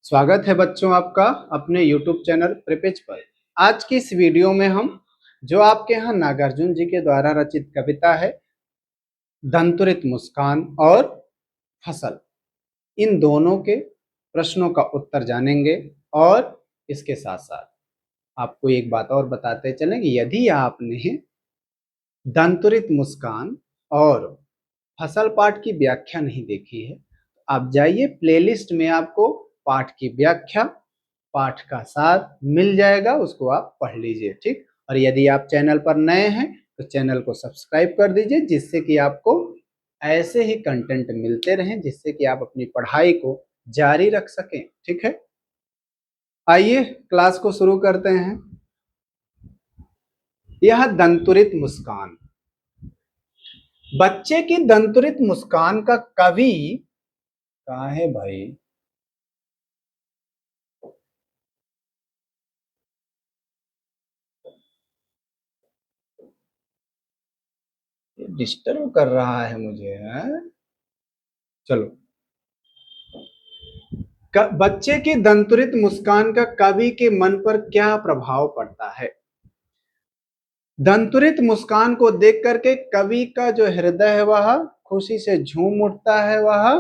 स्वागत है बच्चों आपका अपने YouTube चैनल प्रिपेज पर। आज की इस वीडियो में हम जो आपके यहाँ नागार्जुन जी के द्वारा रचित कविता है दंतुरित मुस्कान और फसल, इन दोनों के प्रश्नों का उत्तर जानेंगे। और इसके साथ साथ आपको एक बात और बताते चलें कि यदि आपने दंतुरित मुस्कान और फसल पाठ की व्याख्या नहीं देखी है तो आप जाइए प्लेलिस्ट में, आपको पाठ की व्याख्या पाठ का सार मिल जाएगा, उसको आप पढ़ लीजिए। ठीक। और यदि आप चैनल पर नए हैं तो चैनल को सब्सक्राइब कर दीजिए, जिससे कि आपको ऐसे ही कंटेंट मिलते रहें, जिससे कि आप अपनी पढ़ाई को जारी रख सकें। ठीक है, आइए क्लास को शुरू करते हैं। यह दंतुरित मुस्कान। बच्चे की दंतुरित मुस्कान का कवि कहाँ है भाई? डिस्टर्ब कर रहा है मुझे, है? चलो, बच्चे की दंतुरित मुस्कान का कवि के मन पर क्या प्रभाव पड़ता है? दंतुरित मुस्कान को देख करके कवि का जो हृदय है वह खुशी से झूम उठता है। वह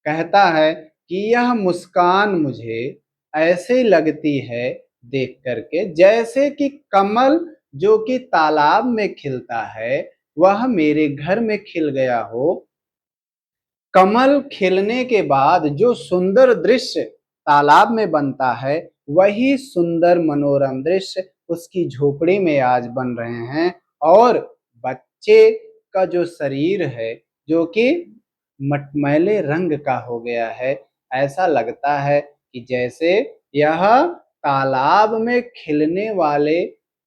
कहता है कि यह मुस्कान मुझे ऐसे लगती है देख करके जैसे कि कमल जो कि तालाब में खिलता है वह मेरे घर में खिल गया हो। कमल खिलने के बाद जो सुंदर दृश्य तालाब में बनता है वही सुंदर मनोरम दृश्य उसकी झोपड़ी में आज बन रहे हैं। और बच्चे का जो शरीर है जो कि मटमैले रंग का हो गया है, ऐसा लगता है कि जैसे यह तालाब में खिलने वाले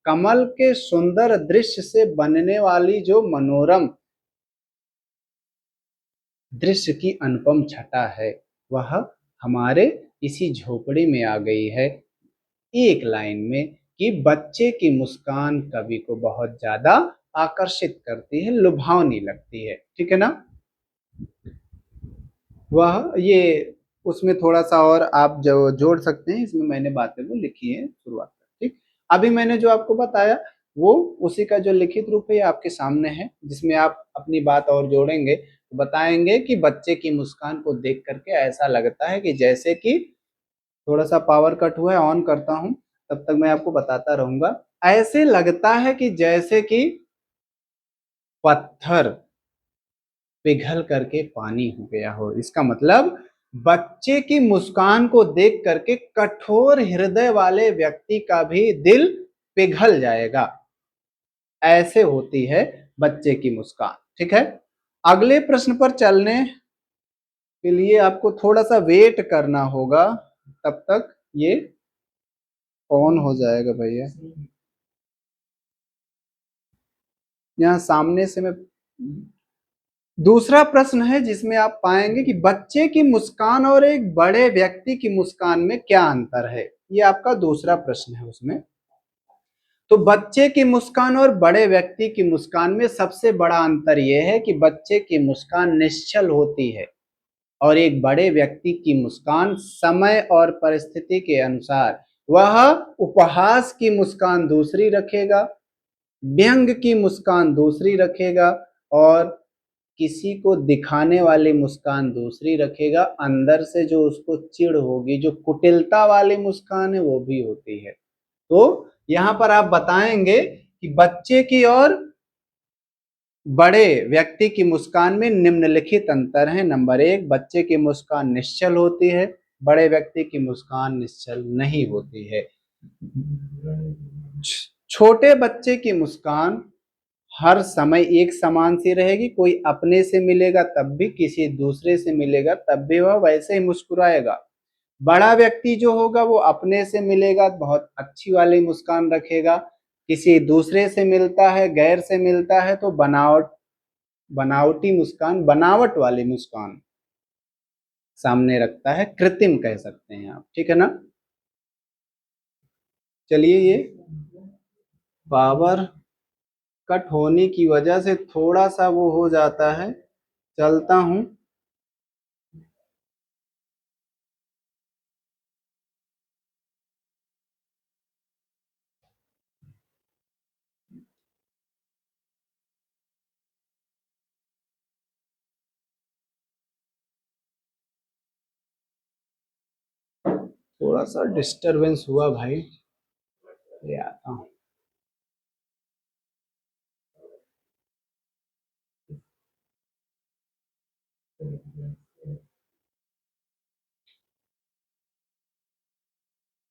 कमल के सुंदर दृश्य से बनने वाली जो मनोरम दृश्य की अनुपम छटा है वह हमारे इसी झोपड़ी में आ गई है। एक लाइन में कि बच्चे की मुस्कान कवि को बहुत ज्यादा आकर्षित करती है, लुभावनी लगती है। ठीक है ना? वह ये उसमें थोड़ा सा और आप जो जोड़ सकते हैं, इसमें मैंने बातें वो लिखी है शुरुआत में। ठीक, अभी मैंने जो आपको बताया वो उसी का जो लिखित रूप है आपके सामने है, जिसमें आप अपनी बात और जोड़ेंगे तो बताएंगे कि बच्चे की मुस्कान को देख करके ऐसा लगता है कि जैसे कि थोड़ा सा पावर कट हुआ है, ऑन करता हूं, तब तक मैं आपको बताता रहूंगा। ऐसे लगता है कि जैसे कि पत्थर पिघल करके पानी हो गया हो। इसका मतलब बच्चे की मुस्कान को देख करके कठोर हृदय वाले व्यक्ति का भी दिल पिघल जाएगा। ऐसे होती है बच्चे की मुस्कान। ठीक है, अगले प्रश्न पर चलने के लिए आपको थोड़ा सा वेट करना होगा, तब तक ये ऑन हो जाएगा भैया। यहाँ सामने से मैं दूसरा प्रश्न है जिसमें आप पाएंगे कि बच्चे की मुस्कान और एक बड़े व्यक्ति की मुस्कान में क्या अंतर है। ये आपका दूसरा प्रश्न है। उसमें तो बच्चे की मुस्कान और बड़े व्यक्ति की मुस्कान में सबसे बड़ा अंतर यह है कि बच्चे की मुस्कान निश्चल होती है और एक बड़े व्यक्ति की मुस्कान समय और परिस्थिति के अनुसार वह उपहास की मुस्कान दूसरी रखेगा, व्यंग की मुस्कान दूसरी रखेगा और किसी को दिखाने वाली मुस्कान दूसरी रखेगा। अंदर से जो उसको चिढ़ होगी, जो कुटिलता वाली मुस्कान है, वो भी होती है। तो यहाँ पर आप बताएंगे कि बच्चे की और बड़े व्यक्ति की मुस्कान में निम्नलिखित अंतर है। नंबर एक, बच्चे की मुस्कान निश्चल होती है, बड़े व्यक्ति की मुस्कान निश्चल नहीं होती है। छोटे बच्चे की मुस्कान हर समय एक समान सी रहेगी। कोई अपने से मिलेगा तब भी, किसी दूसरे से मिलेगा तब भी वह वैसे ही मुस्कुराएगा। बड़ा व्यक्ति जो होगा वो अपने से मिलेगा बहुत अच्छी वाली मुस्कान रखेगा, किसी दूसरे से मिलता है, गैर से मिलता है तो बनावटी मुस्कान, बनावट वाली मुस्कान सामने रखता है, कृत्रिम कह सकते हैं आप। ठीक है ना? चलिए, ये पावर कट होने की वजह से थोड़ा सा वो हो जाता है, चलता हूं। थोड़ा सा डिस्टरबेंस हुआ भाई, ये आता हूँ।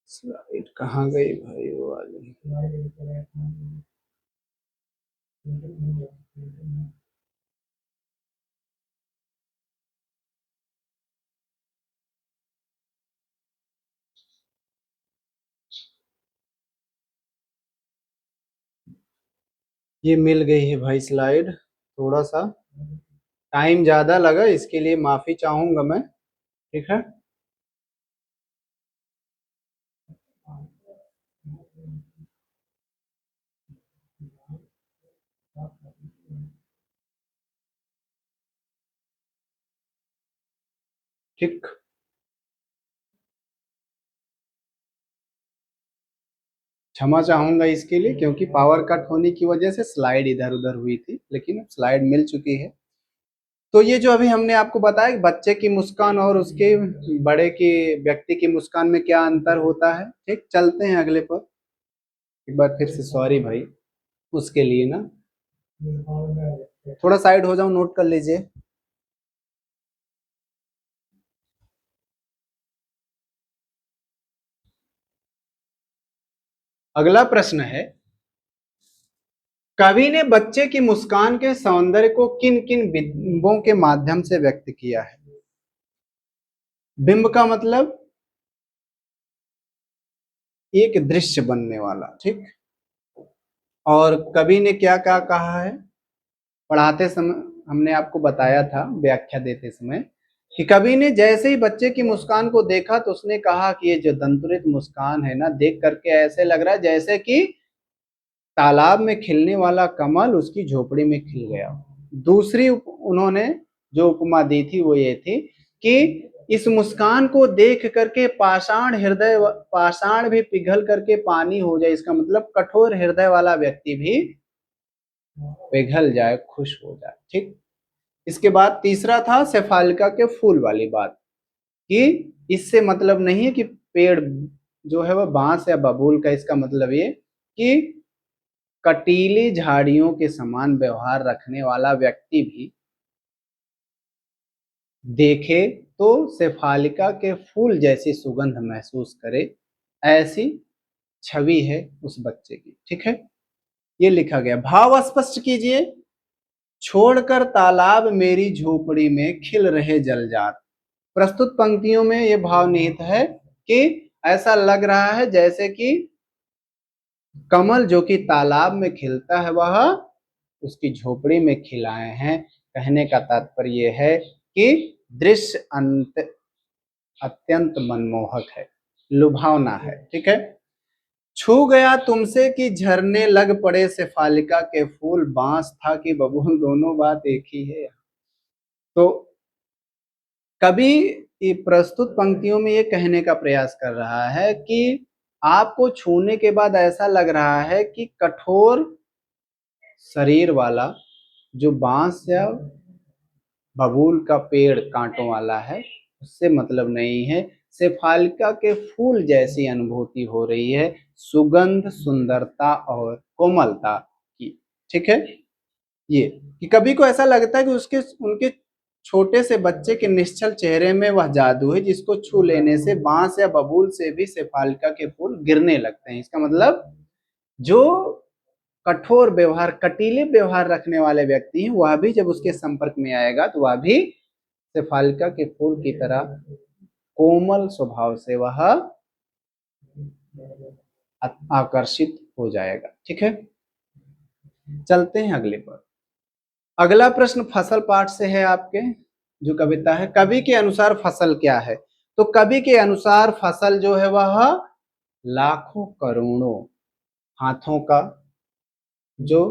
स्लाइड कहाँ गई भाई वो वाली? ये मिल गई है भाई स्लाइड। थोड़ा सा टाइम ज्यादा लगा, इसके लिए माफी चाहूंगा मैं। ठीक है। ठीक। क्षमा चाहूंगा इसके लिए, क्योंकि पावर कट होने की वजह से स्लाइड इधर उधर हुई थी, लेकिन स्लाइड मिल चुकी है। तो ये जो अभी हमने आपको बताया कि बच्चे की मुस्कान और उसके बड़े की व्यक्ति की मुस्कान में क्या अंतर होता है। ठीक, चलते हैं अगले पर। एक बार फिर से सॉरी भाई उसके लिए ना। थोड़ा साइड हो जाओ, नोट कर लीजिए। अगला प्रश्न है, कवि ने बच्चे की मुस्कान के सौंदर्य को किन किन बिंबों के माध्यम से व्यक्त किया है? बिंब का मतलब एक दृश्य बनने वाला। ठीक। और कवि ने क्या क्या कहा है? पढ़ाते समय हमने आपको बताया था, व्याख्या देते समय, कि कवि ने जैसे ही बच्चे की मुस्कान को देखा तो उसने कहा कि ये जो दंतुरित मुस्कान है ना, देख करके ऐसे लग रहा है जैसे कि तालाब में खिलने वाला कमल उसकी झोपड़ी में खिल गया। दूसरी उन्होंने जो उपमा दी थी वो ये थी कि इस मुस्कान को देख करके पाषाण भी पिघल करके पानी हो जाए, इसका मतलब कठोर हृदय वाला व्यक्ति भी पिघल जाए, खुश हो जाए। ठीक। इसके बाद तीसरा था शेफालिका के फूल वाली बात, कि इससे मतलब नहीं है कि पेड़ जो है वह बांस या बबूल का, इसका मतलब ये कि कटीली झाड़ियों के समान व्यवहार रखने वाला व्यक्ति भी देखे तो शेफालिका के फूल जैसी सुगंध महसूस करे, ऐसी छवि है उस बच्चे की। ठीक है। ये लिखा गया। भाव स्पष्ट कीजिए। छोड़कर तालाब मेरी झोपड़ी में खिल रहे जलजात। प्रस्तुत पंक्तियों में ये भाव निहित है कि ऐसा लग रहा है जैसे कि कमल जो कि तालाब में खिलता है वह उसकी झोपड़ी में खिलाए हैं। कहने का तात्पर्य है कि दृश्य अत्यंत मनमोहक है, लुभावना है। ठीक है। छू गया तुमसे कि झरने लग पड़े शेफालिका के फूल, बांस था कि बबूल दोनों बात एक ही है। तो कवि ये प्रस्तुत पंक्तियों में ये कहने का प्रयास कर रहा है कि आपको छूने के बाद ऐसा लग रहा है कि कठोर शरीर वाला जो बांस या बबूल का पेड़ कांटों वाला है उससे मतलब नहीं है, शेफालिका के फूल जैसी अनुभूति हो रही है, सुगंध, सुंदरता और कोमलता की। ठीक है। ये कि कभी को ऐसा लगता है कि उसके उनके छोटे से बच्चे के निश्चल चेहरे में वह जादू है जिसको छू लेने से बांस या बबूल से भी शेफालिका के फूल गिरने लगते हैं। इसका मतलब जो कठोर व्यवहार, कटीले व्यवहार रखने वाले व्यक्ति हैं, वह भी जब उसके संपर्क में आएगा तो वह भी शेफालिका के फूल की तरह कोमल स्वभाव से वह आकर्षित हो जाएगा। ठीक है। चलते हैं अगले पर। अगला प्रश्न फसल पाठ से है आपके। जो कविता है, कवि के अनुसार फसल क्या है? तो कवि के अनुसार फसल जो है वह लाखों करोड़ों हाथों का जो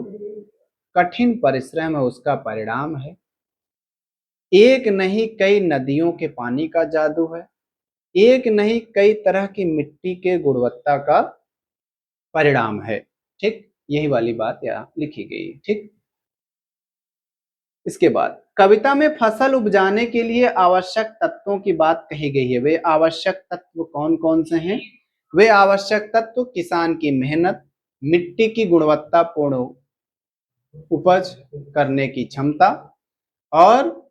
कठिन परिश्रम है उसका परिणाम है। एक नहीं कई नदियों के पानी का जादू है। एक नहीं कई तरह की मिट्टी के गुणवत्ता का परिणाम है। ठीक, यही वाली बात यहाँ लिखी गई है। ठीक। इसके बाद कविता में फसल उपजाने के लिए आवश्यक तत्वों की बात कही गई है। वे आवश्यक तत्व कौन कौन से हैं? वे आवश्यक तत्व किसान की मेहनत, मिट्टी की गुणवत्तापूर्ण उपज करने की क्षमता और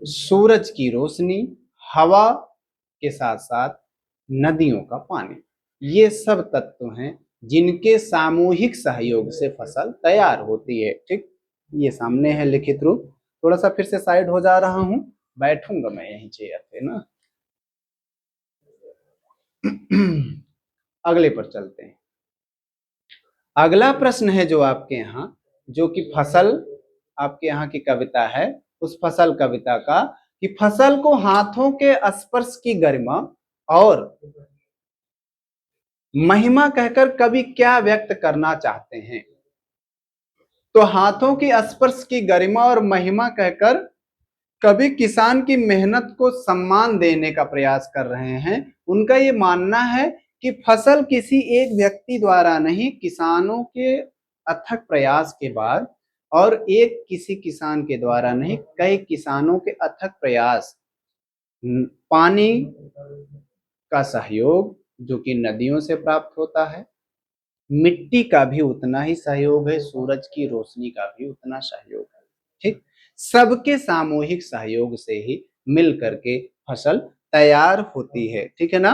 सूरज की रोशनी, हवा के साथ साथ नदियों का पानी, ये सब तत्व हैं जिनके सामूहिक सहयोग से फसल तैयार होती है। ठीक, ये सामने है लिखित रूप। थोड़ा सा फिर से साइड हो जा रहा हूं, बैठूंगा मैं यहीं चेयर पे ना। अगले पर चलते हैं। अगला प्रश्न है जो आपके यहाँ, जो कि फसल आपके यहाँ की कविता है, उस फसल कविता का, कि फसल को हाथों के स्पर्श की गरिमा और महिमा कहकर कवि क्या व्यक्त करना चाहते हैं? तो हाथों की स्पर्श की गरिमा और महिमा कहकर कवि किसान की मेहनत को सम्मान देने का प्रयास कर रहे हैं। उनका ये मानना है कि फसल किसी एक व्यक्ति द्वारा नहीं, किसानों के अथक प्रयास के बाद, और एक किसी किसान के द्वारा नहीं, कई किसानों के अथक प्रयास, पानी का सहयोग जो कि नदियों से प्राप्त होता है, मिट्टी का भी उतना ही सहयोग है, सूरज की रोशनी का भी उतना सहयोग है। ठीक, सबके सामूहिक सहयोग से ही मिल करके फसल तैयार होती है। ठीक है ना,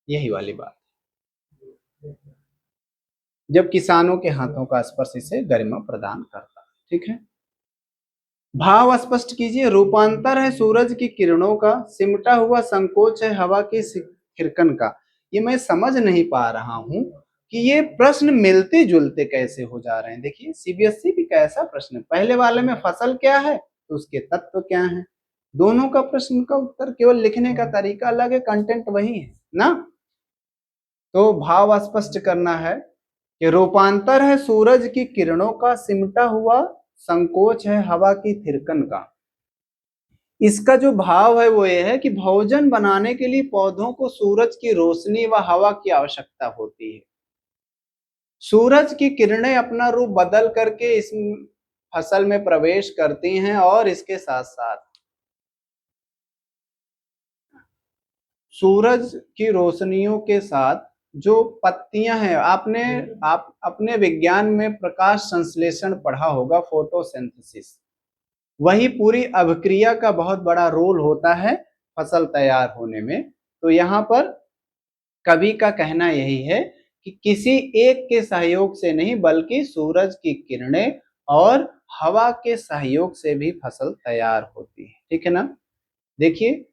यही वाली बात, जब किसानों के हाथों का स्पर्श इसे गरिमा प्रदान करता है। ठीक है, भाव स्पष्ट कीजिए। रूपांतर है सूरज की किरणों का, सिमटा हुआ संकोच है हवा की थिरकन का। ये मैं समझ नहीं पा रहा हूं कि ये प्रश्न मिलते जुलते कैसे हो जा रहे हैं। देखिए सीबीएसई भी कैसा प्रश्न है, पहले वाले में फसल क्या है तो उसके तत्व क्या हैं, दोनों का प्रश्न का उत्तर, केवल लिखने का तरीका अलग है, कंटेंट वही है ना। तो भाव स्पष्ट करना है कि रूपांतर है सूरज की किरणों का, सिमटा हुआ संकोच है हवा की थिरकन का। इसका जो भाव है वो ये है कि भोजन बनाने के लिए पौधों को सूरज की रोशनी व हवा की आवश्यकता होती है। सूरज की किरणें अपना रूप बदल करके इस फसल में प्रवेश करती हैं और इसके साथ साथ सूरज की रोशनियों के साथ जो पत्तियां हैं, आप अपने विज्ञान में प्रकाश संश्लेषण पढ़ा होगा, फोटोसिंथेसिस, वही पूरी अभिक्रिया का बहुत बड़ा रोल होता है फसल तैयार होने में। तो यहाँ पर कवि का कहना यही है कि किसी एक के सहयोग से नहीं, बल्कि सूरज की किरणें और हवा के सहयोग से भी फसल तैयार होती है। ठीक है ना, देखिए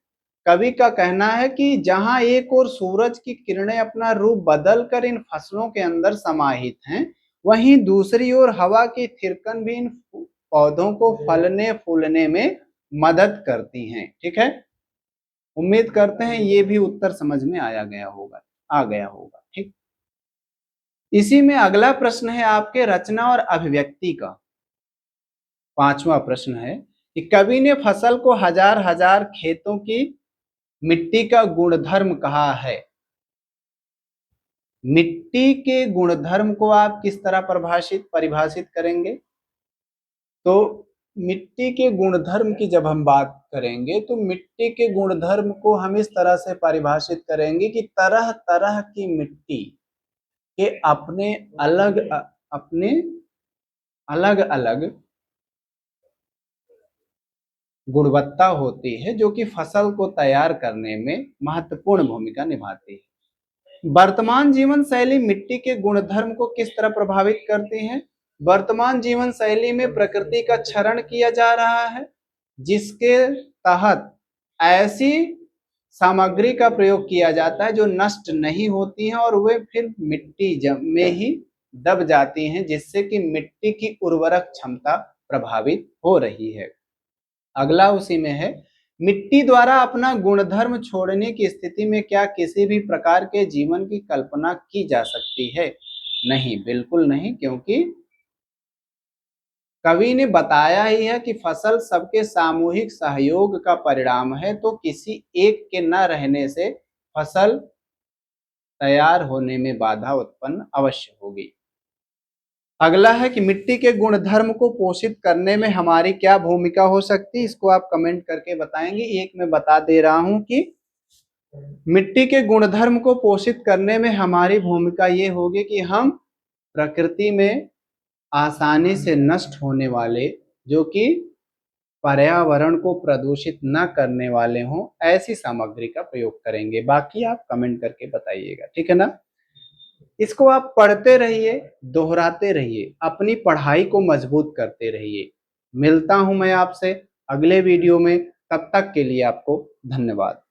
कवि का कहना है कि जहां एक और सूरज की किरणें अपना रूप बदलकर इन फसलों के अंदर समाहित हैं, वहीं दूसरी ओर हवा की थिरकन भी इन पौधों को फलने फूलने में मदद करती हैं। ठीक है, उम्मीद करते हैं ये भी उत्तर समझ में आ गया होगा। ठीक, इसी में अगला प्रश्न है आपके रचना और अभिव्यक्ति का। पांचवा प्रश्न है कि कवि ने फसल को हजार हजार खेतों की मिट्टी का गुणधर्म कहा है। मिट्टी के गुणधर्म को आप किस तरह परिभाषित करेंगे? तो मिट्टी के गुणधर्म की जब हम बात करेंगे तो मिट्टी के गुणधर्म को हम इस तरह से परिभाषित करेंगे कि तरह तरह की मिट्टी के अपने अलग अलग गुणवत्ता होती है, जो कि फसल को तैयार करने में महत्वपूर्ण भूमिका निभाती है। वर्तमान जीवन शैली मिट्टी के गुणधर्म को किस तरह प्रभावित करती है? वर्तमान जीवन शैली में प्रकृति का क्षरण किया जा रहा है, जिसके तहत ऐसी सामग्री का प्रयोग किया जाता है जो नष्ट नहीं होती हैं और वे फिर मिट्टी में ही दब जाती हैं, जिससे कि मिट्टी की उर्वरक क्षमता प्रभावित हो रही है। अगला उसी में है, मिट्टी द्वारा अपना गुणधर्म छोड़ने की स्थिति में क्या किसी भी प्रकार के जीवन की कल्पना की जा सकती है? नहीं, बिल्कुल नहीं, क्योंकि कवि ने बताया ही है कि फसल सबके सामूहिक सहयोग का परिणाम है, तो किसी एक के न रहने से फसल तैयार होने में बाधा उत्पन्न अवश्य होगी। अगला है कि मिट्टी के गुणधर्म को पोषित करने में हमारी क्या भूमिका हो सकती है, इसको आप कमेंट करके बताएंगे। एक मैं बता दे रहा हूं कि मिट्टी के गुणधर्म को पोषित करने में हमारी भूमिका ये होगी कि हम प्रकृति में आसानी से नष्ट होने वाले, जो कि पर्यावरण को प्रदूषित न करने वाले हों, ऐसी सामग्री का प्रयोग करेंगे। बाकी आप कमेंट करके बताइएगा, ठीक है ना। इसको आप पढ़ते रहिए, दोहराते रहिए, अपनी पढ़ाई को मजबूत करते रहिए। मिलता हूं मैं आपसे अगले वीडियो में, तब तक के लिए आपको धन्यवाद।